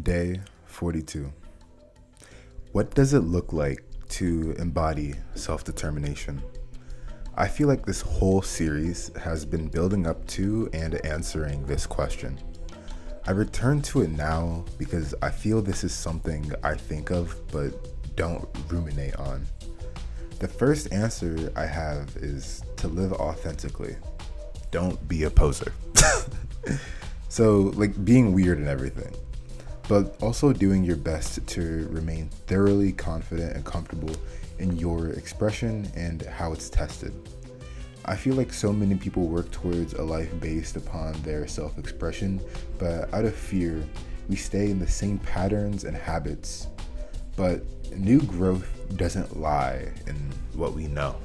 Day 42. What does it look like to embody self determination? I feel like this whole series has been building up to and answering this question. I return to it now because I feel this is something I think of but don't ruminate on. The first answer I have is to live authentically. Don't be a poser. So, like being weird and everything, but also doing your best to remain thoroughly confident and comfortable in your expression and how it's tested. I feel like so many people work towards a life based upon their self expression, but out of fear, we stay in the same patterns and habits. But new growth doesn't lie in what we know.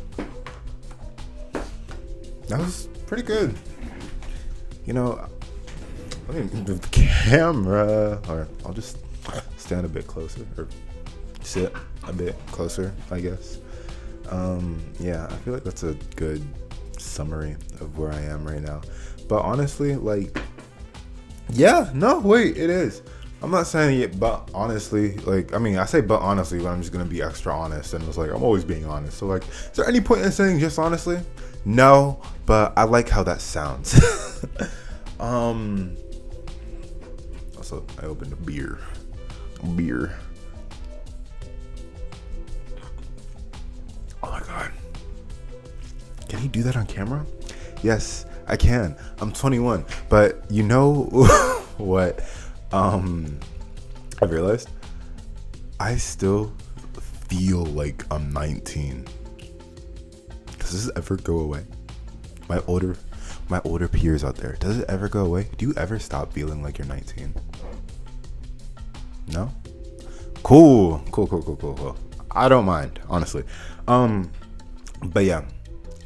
That was pretty good. You know, let me move the camera, or I'll just stand a bit closer, or sit a bit closer, I guess. Yeah, I feel like that's a good summary of where I am right now. But honestly, like, yeah, no, wait, it is. I'm not saying it, but honestly, like, I mean, I say but honestly, but I'm just gonna be extra honest, and it's like I'm always being honest. So, like, is there any point in saying just honestly? No, but I like how that sounds. Also, I opened a beer. Oh my god. Can he do that on camera? Yes, I can. I'm 21. But you know what? I've realized I still feel like I'm 19. Does this ever go away? My older peers out there, does it ever go away? Do you ever stop feeling like you're 19? No? Cool. I don't mind, honestly. But yeah,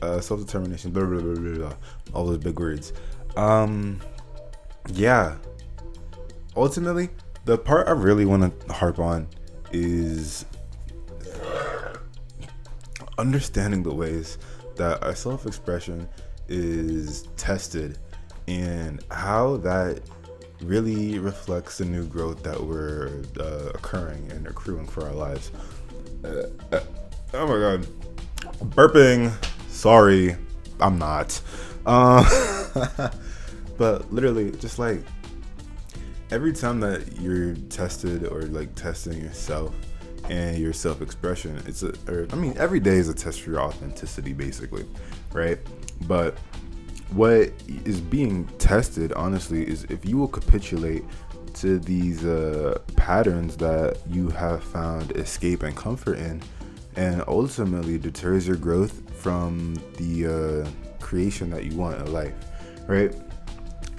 self-determination, blah, blah, blah, blah, blah, all those big words. Yeah. Ultimately, the part I really want to harp on is understanding the ways that our self-expression is tested and how that really reflects the new growth that we're occurring and accruing for our lives. Oh my god. Burping. Sorry. I'm not. But literally, just like every time that you're tested or like testing yourself and your self-expression, every day is a test for your authenticity, basically, right? But what is being tested, honestly, is if you will capitulate to these patterns that you have found escape and comfort in, and ultimately deters your growth from the creation that you want in life, right?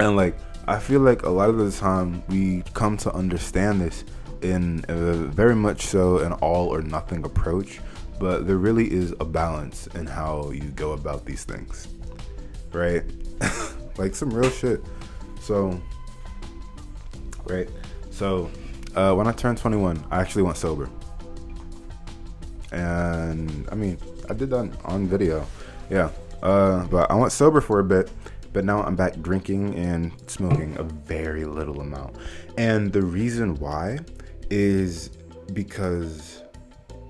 And like, I feel like a lot of the time we come to understand this in a very much so an all or nothing approach, but there really is a balance in how you go about these things, right? Like some real shit. So, right. So, when I turned 21, I actually went sober. And I mean, I did that on video. Yeah. But I went sober for a bit, but now I'm back drinking and smoking a very little amount. And the reason why is because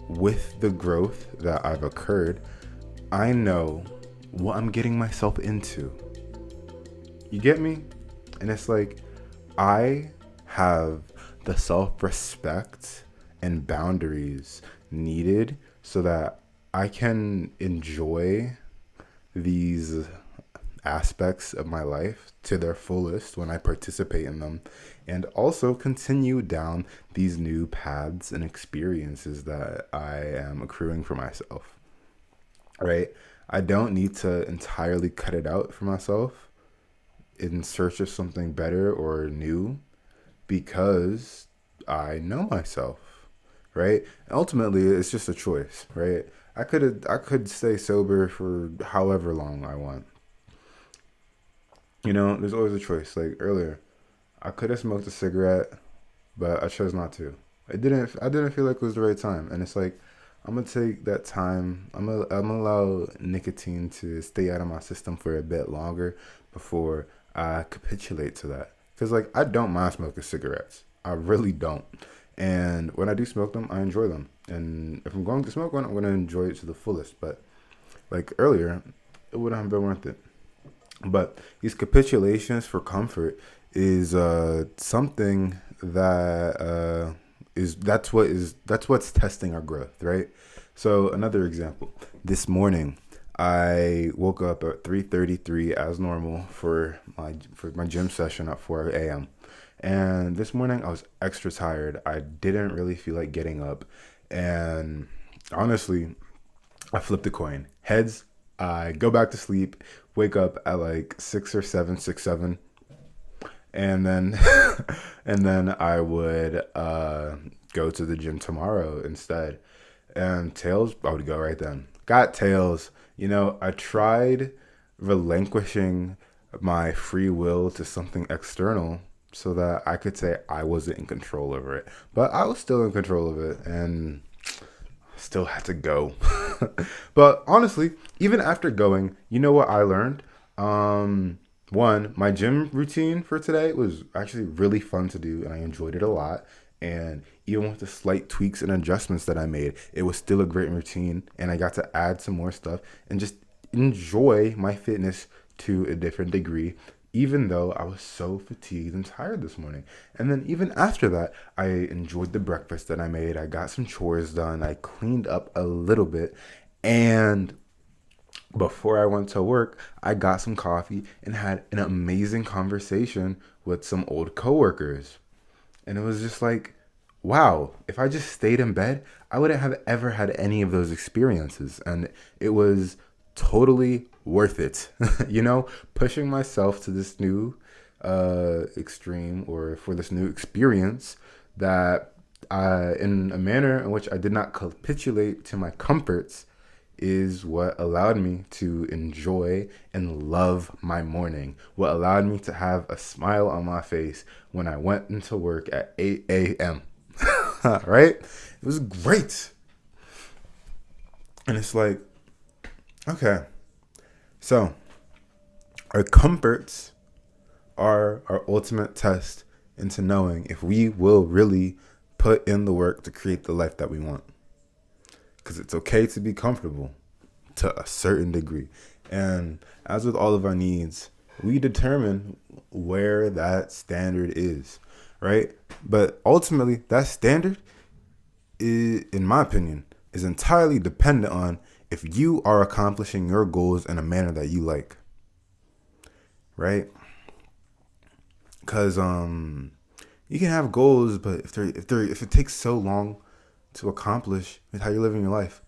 with the growth that I've occurred, I know what I'm getting myself into. You get me? And it's like, I have the self-respect and boundaries needed so that I can enjoy these aspects of my life to their fullest when I participate in them, and also continue down these new paths and experiences that I am accruing for myself, right? I don't need to entirely cut it out for myself in search of something better or new, because I know myself, right? And ultimately, it's just a choice, right? I could stay sober for however long I want. You know, there's always a choice. Like earlier, I could have smoked a cigarette, but I chose not to. I didn't feel like it was the right time, and it's like I'm gonna take that time. I'm gonna allow nicotine to stay out of my system for a bit longer before I capitulate to that. Cause like I don't mind smoking cigarettes. I really don't. And when I do smoke them, I enjoy them. And if I'm going to smoke one, I'm going to enjoy it to the fullest. But like earlier, it wouldn't have been worth it. But these capitulations for comfort is something that that's what's testing our growth, right? So another example. This morning, I woke up at 3:33 as normal for my gym session at 4 a.m. And this morning I was extra tired. I didn't really feel like getting up, and honestly, I flipped a coin. Heads, I go back to sleep, wake up at like 6 or 7, 6, 7, and then and then I would go to the gym tomorrow instead. And tails, I would go right then. Got tails. I tried relinquishing my free will to something external so that I could say I wasn't in control over it. But I was still in control of it and still had to go. But honestly, even after going, you know what I learned? One, my gym routine for today was actually really fun to do and I enjoyed it a lot. And even with the slight tweaks and adjustments that I made, it was still a great routine. And I got to add some more stuff and just enjoy my fitness to a different degree, even though I was so fatigued and tired this morning. And then even after that, I enjoyed the breakfast that I made. I got some chores done. I cleaned up a little bit. And before I went to work, I got some coffee and had an amazing conversation with some old coworkers. And it was just like, wow, if I just stayed in bed, I wouldn't have ever had any of those experiences. And it was totally worth it. Pushing myself to this new extreme or for this new experience that in a manner in which I did not capitulate to my comforts is what allowed me to enjoy and love my morning. What allowed me to have a smile on my face when I went into work at 8 a.m. Right? It was great. And it's like, okay, so our comforts are our ultimate test into knowing if we will really put in the work to create the life that we want. Because it's okay to be comfortable to a certain degree. And as with all of our needs, we determine where that standard is, right? But ultimately, that standard, in my opinion, is entirely dependent on if you are accomplishing your goals in a manner that you like, right? Because you can have goals, but if it takes so long to accomplish how you're living your life,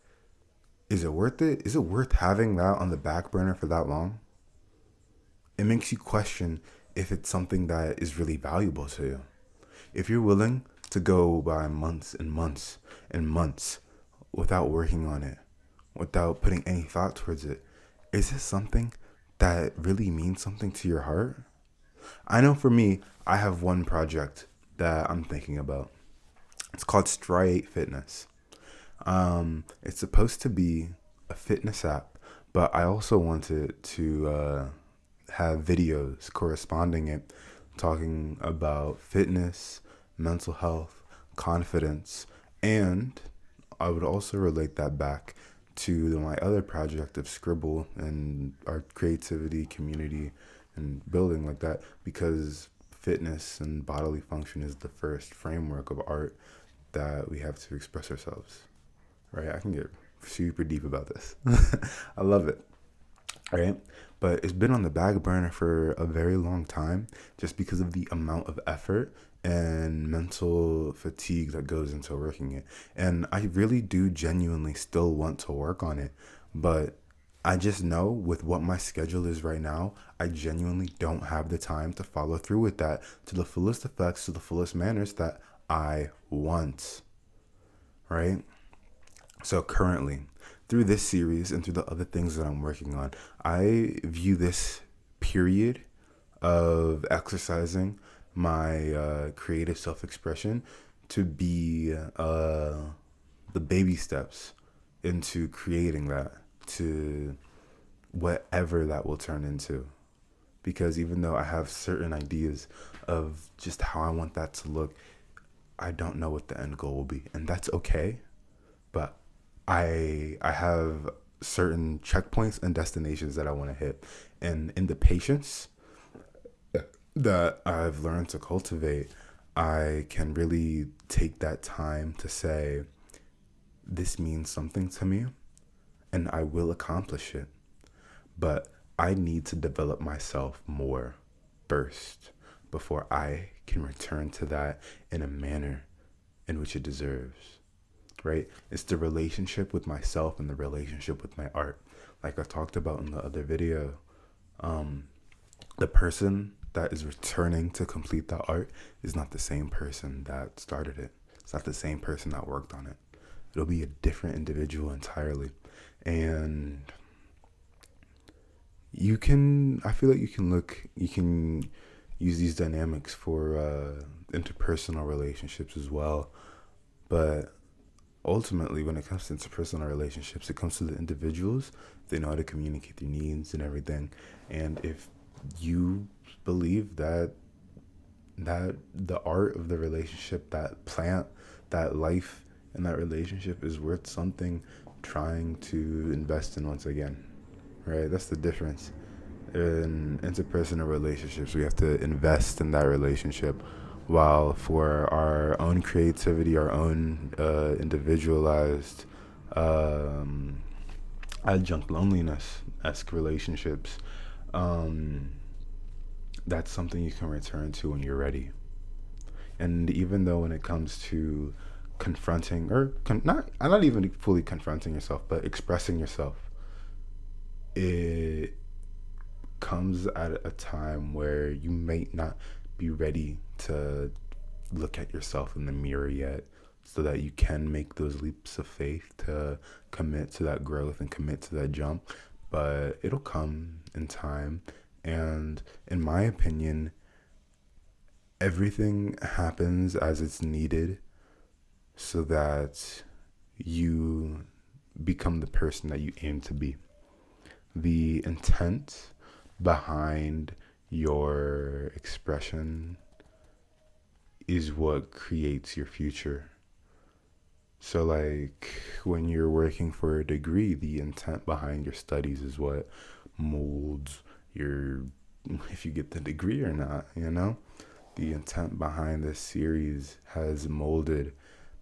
is it worth it? Is it worth having that on the back burner for that long? It makes you question if it's something that is really valuable to you. If you're willing to go by months and months and months without working on it, without putting any thought towards it, is this something that really means something to your heart? I know for me, I have one project that I'm thinking about. It's called Striate Fitness. It's supposed to be a fitness app, but I also wanted to have videos corresponding it, talking about fitness, mental health, confidence, and I would also relate that back to my other project of Scribble and our creativity, community, and building like that, because fitness and bodily function is the first framework of art that we have to express ourselves, right? I can get super deep about this. I love it, right? But it's been on the back burner for a very long time just because of the amount of effort and mental fatigue that goes into working it. And I really do genuinely still want to work on it, but I just know with what my schedule is right now, I genuinely don't have the time to follow through with that to the fullest effects, to the fullest manners that I want, right? So currently, through this series and through the other things that I'm working on, I view this period of exercising my creative self-expression to be the baby steps into creating that, to whatever that will turn into. Because even though I have certain ideas of just how I want that to look, I don't know what the end goal will be, and that's okay. But I have certain checkpoints and destinations that I want to hit, and in the patience that I've learned to cultivate, I can really take that time to say, this means something to me and I will accomplish it. But I need to develop myself more first before I can return to that in a manner in which it deserves, right? It's the relationship with myself and the relationship with my art. Like I talked about in the other video, the person that is returning to complete the art is not the same person that started it. It's not the same person that worked on it. It'll be a different individual entirely. And I feel like you can use these dynamics for interpersonal relationships as well. But ultimately, when it comes to interpersonal relationships, it comes to the individuals. They know how to communicate their needs and everything. And if you believe that the art of the relationship, that plant, that life in that relationship is worth something, trying to invest in once again, right? That's the difference. In interpersonal relationships, we have to invest in that relationship, while for our own creativity, our own individualized adjunct loneliness esque relationships, um, that's something you can return to when you're ready. And even though when it comes to confronting or not even fully confronting yourself, but expressing yourself, it comes at a time where you may not be ready to look at yourself in the mirror yet, so that you can make those leaps of faith to commit to that growth and commit to that jump. But it'll come in time. And in my opinion, everything happens as it's needed so that you become the person that you aim to be. The intent behind your expression is what creates your future. So, like, when you're working for a degree, the intent behind your studies is what molds your, if you get the degree or not, you know? The intent behind this series has molded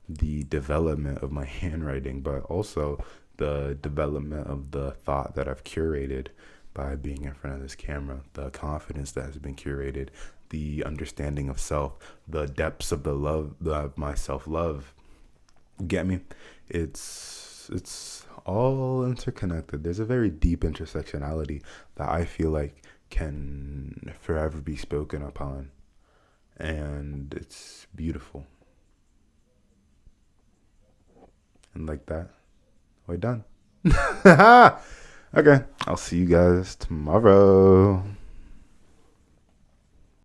the development of my handwriting, but also the development of the thought that I've curated by being in front of this camera, the confidence that has been curated, the understanding of self, the depths of the love, of my self-love. Get me? It's all interconnected. There's a very deep intersectionality that I feel like can forever be spoken upon, and it's beautiful. And like that, we're done. Okay, I'll see you guys tomorrow.